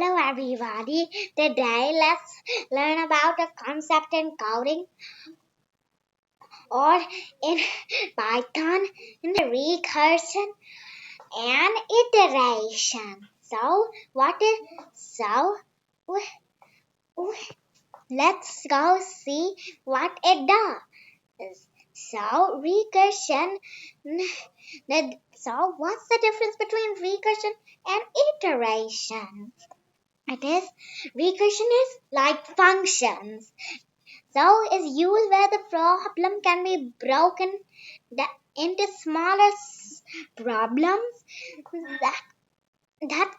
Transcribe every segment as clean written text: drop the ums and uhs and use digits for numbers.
Hello everybody, today let's learn about a concept in coding or in Python in recursion and iteration. Let's go see what it does. So recursion what's the difference between recursion and iteration? Recursion is like functions. So is used where the problem can be broken into smaller problems that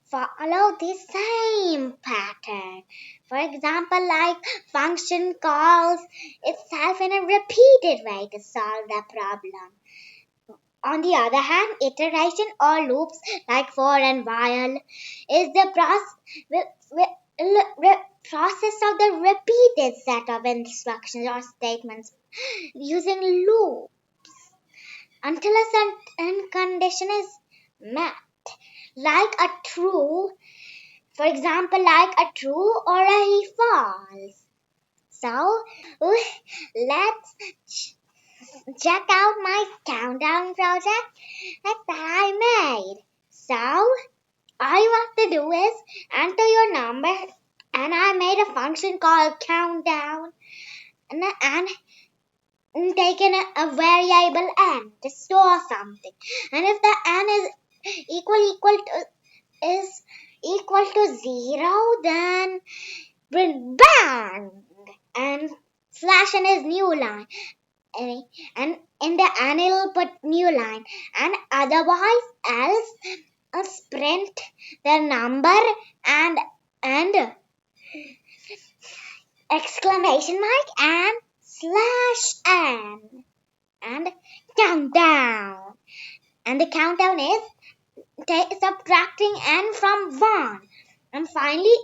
follow the same pattern. For example, like function calls itself in a repeated way to solve the problem. On the other hand, iteration or loops like for and while is the process of the repeated set of instructions or statements using loops until a certain condition is met, like a true, for example, like a true or a false. So let's check out my countdown project that I made. So all you have to do is enter your number, and I made a function called countdown and taken a variable n to store something. And if the n is equal to 0, then print bang and slash in his new line. And in the n it'll put new line, and otherwise else print the number and exclamation mark and slash n and countdown. And the countdown is subtracting n from 1, and finally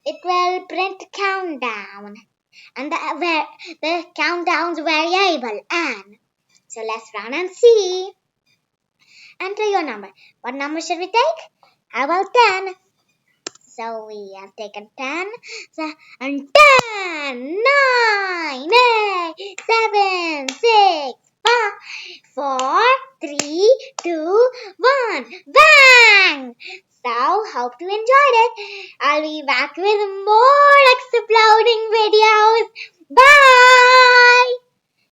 it will print countdown and the countdown's variable n. So let's run and see. Enter your number. What number should we take? How about 10? So we have taken 10. And 10, 9, 8, 7, 6, 5, 4, 3, 2, 1. Bang! So, hope you enjoyed it. I'll be back with more exploding videos. Bye!